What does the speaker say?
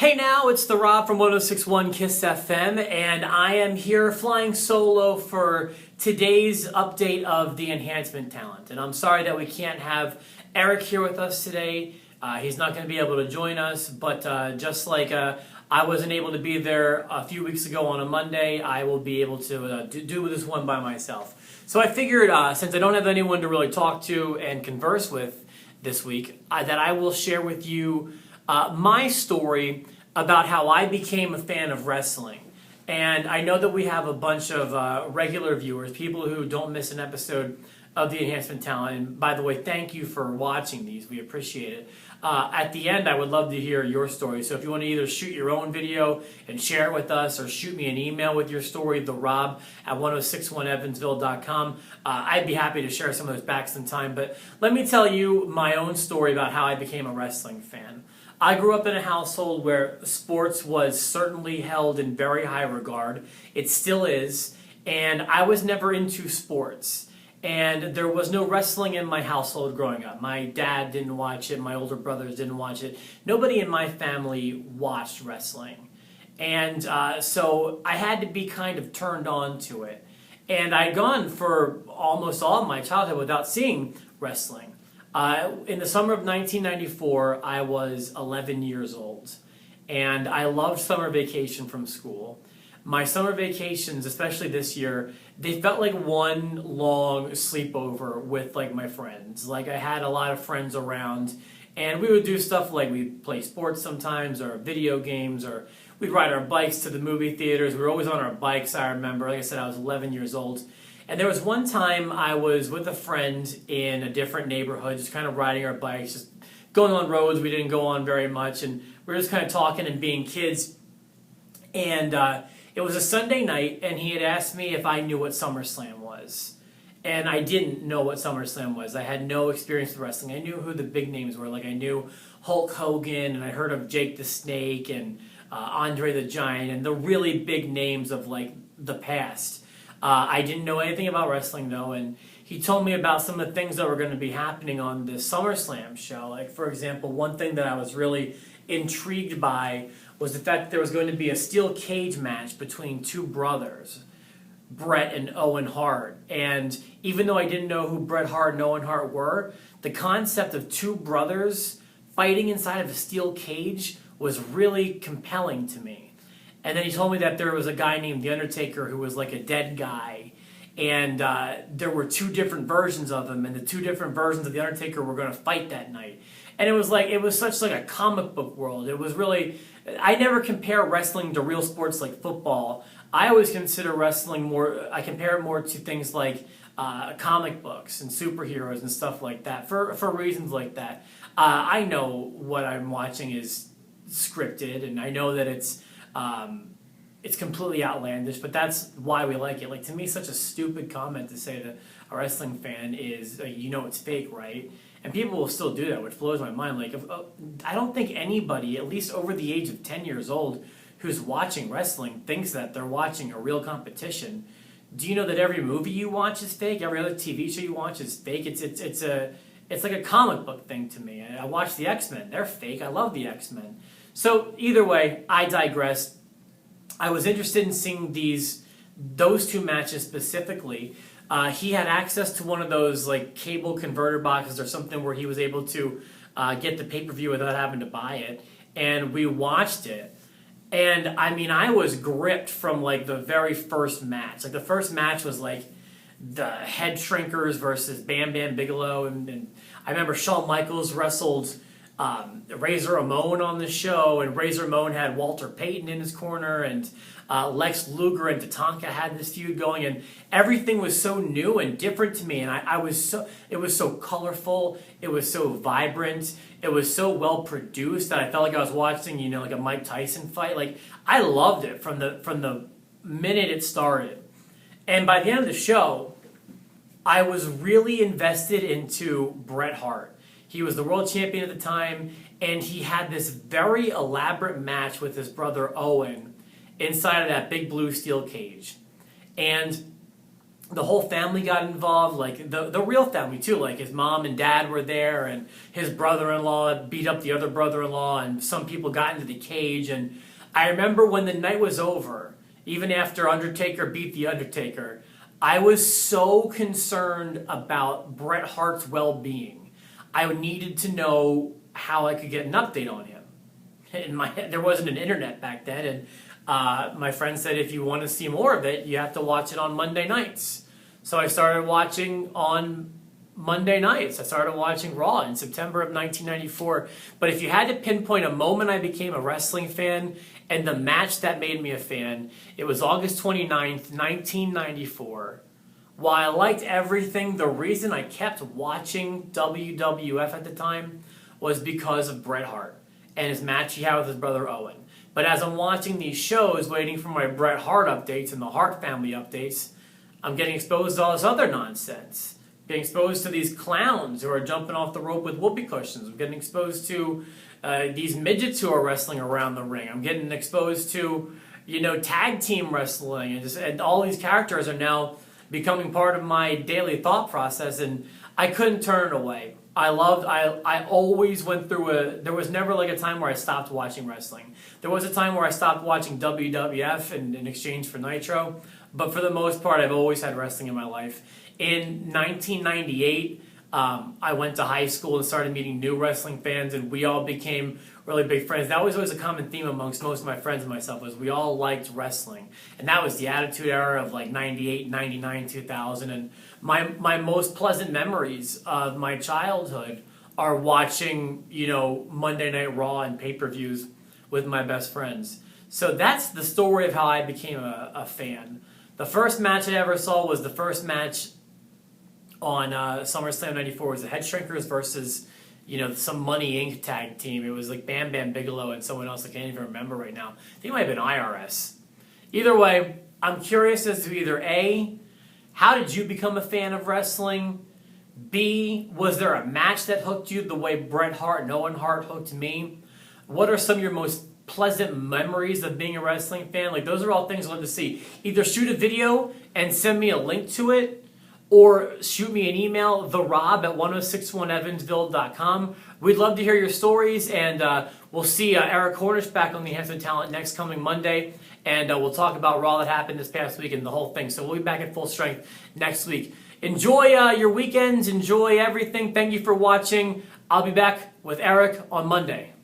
Hey now, it's the Rob from 106.1 KISS FM, and I am here flying solo for today's update of the Enhancement talent. And I'm sorry that we can't have Eric here with us today. He's not going to be able to join us, but just like I wasn't able to be there a few weeks ago on a Monday, I will be able to do this one by myself. So I figured, since I don't have anyone to really talk to and converse with this week, that I will share with you my story about how I became a fan of wrestling. And I know that we have a bunch of regular viewers, people who don't miss an episode of the Enhancement talent. And by the way, thank you for watching these. We appreciate it. At the end, I would love to hear your story. So if you want to either shoot your own video and share it with us, or shoot me an email with your story, therob at 1061evansville.com, I'd be happy to share some of those back some time. But let me tell you my own story about how I became a wrestling fan. I grew up in a household where sports was certainly held in very high regard. It still is. And I was never into sports. And there was no wrestling in my household growing up. My dad didn't watch it. My older brothers didn't watch it. Nobody in my family watched wrestling. And so I had to be kind of turned on to it. And I'd gone for almost all of my childhood without seeing wrestling. In the summer of 1994, I was 11 years old, and I loved summer vacation from school. My summer vacations, especially this year, they felt like one long sleepover with my friends. I had a lot of friends around, and we would do stuff like we'd play sports sometimes, or video games, or we'd ride our bikes to the movie theaters. We were always on our bikes, I remember. Like I said, I was 11 years old. And there was one time I was with a friend in a different neighborhood, just kind of riding our bikes, just going on roads we didn't go on very much, and we were just kind of talking and being kids. And it was a Sunday night, and he had asked me if I knew what SummerSlam was. And I didn't know what SummerSlam was. I had no experience with wrestling. I knew who the big names were. I knew Hulk Hogan, and I heard of Jake the Snake, and Andre the Giant, and the really big names of the past. I didn't know anything about wrestling, though, and he told me about some of the things that were going to be happening on this SummerSlam show. For example, one thing that I was really intrigued by was the fact that there was going to be a steel cage match between two brothers, Bret and Owen Hart. And even though I didn't know who Bret Hart and Owen Hart were, the concept of two brothers fighting inside of a steel cage was really compelling to me. And then he told me that there was a guy named The Undertaker who was a dead guy. And there were two different versions of him, and the two different versions of The Undertaker were going to fight that night. And it was such a comic book world. It was really, I never compare wrestling to real sports like football. I always consider wrestling I compare it more to things like comic books and superheroes and stuff like that, for reasons like that. I know what I'm watching is scripted, and I know that it's completely outlandish, but that's why we like it. To me, such a stupid comment to say that a wrestling fan is, it's fake, right? And people will still do that, which blows my mind. I don't think anybody, at least over the age of 10 years old, who's watching wrestling thinks that they're watching a real competition. Do you know that every movie you watch is fake? Every other TV show you watch is fake? It's like a comic book thing to me. I watch the X-Men. They're fake. I love the X-Men. So either way, I digress. I was interested in seeing those two matches specifically. He had access to one of those cable converter boxes or something where he was able to get the pay-per-view without having to buy it. And we watched it. And I was gripped from the very first match. The first match was the Head Shrinkers versus Bam Bam Bigelow. And I remember Shawn Michaels wrestled Razor Ramon on the show, and Razor Ramon had Walter Payton in his corner, and Lex Luger and Tatanka had this feud going, and everything was so new and different to me, and it was so colorful, it was so vibrant, it was so well produced that I felt like I was watching, a Mike Tyson fight. I loved it from the minute it started. And by the end of the show, I was really invested into Bret Hart. He was the world champion at the time, and he had this very elaborate match with his brother Owen inside of that big blue steel cage. And the whole family got involved, like the real family too. Like his mom and dad were there, and his brother-in-law beat up the other brother-in-law, and some people got into the cage. And I remember when the night was over, even after Undertaker beat the Undertaker, I was so concerned about Bret Hart's well-being. I needed to know how I could get an update on him. There wasn't an internet back then, and my friend said if you want to see more of it, you have to watch it on Monday nights. So I started watching on Monday nights. I started watching Raw in September of 1994. But if you had to pinpoint a moment I became a wrestling fan and the match that made me a fan, it was August 29th, 1994. While I liked everything, the reason I kept watching WWF at the time was because of Bret Hart and his match he had with his brother Owen. But as I'm watching these shows, waiting for my Bret Hart updates and the Hart family updates, I'm getting exposed to all this other nonsense. Getting exposed to these clowns who are jumping off the rope with whoopee cushions. I'm getting exposed to these midgets who are wrestling around the ring. I'm getting exposed to, tag team wrestling, and all these characters are now becoming part of my daily thought process, and I couldn't turn it away. I always went through there was never like a time where I stopped watching wrestling. There was a time where I stopped watching WWF in exchange for Nitro, but for the most part, I've always had wrestling in my life. In 1998, I went to high school and started meeting new wrestling fans, and we all became really big friends. That was always a common theme amongst most of my friends and myself, was we all liked wrestling. And that was the Attitude Era of like 98, 99, 2000. And my most pleasant memories of my childhood are watching, Monday Night Raw and pay-per-views with my best friends. So that's the story of how I became a fan. The first match I ever saw was the first match on SummerSlam 94. It was the Head Shrinkers versus, some Money Inc. tag team. It was like Bam Bam Bigelow and someone else I can't even remember right now. I think it might have been IRS. Either way, I'm curious as to either A, how did you become a fan of wrestling? B, was there a match that hooked you the way Bret Hart and Owen Hart hooked me? What are some of your most pleasant memories of being a wrestling fan? Like, those are all things I'd love to see. Either shoot a video and send me a link to it, or shoot me an email, therob at 1061evansville.com. We'd love to hear your stories, and we'll see Eric Cornish back on the Enhancement Talent next coming Monday, and we'll talk about Raw that happened this past week and the whole thing. So we'll be back at full strength next week. Enjoy your weekends. Enjoy everything. Thank you for watching. I'll be back with Eric on Monday.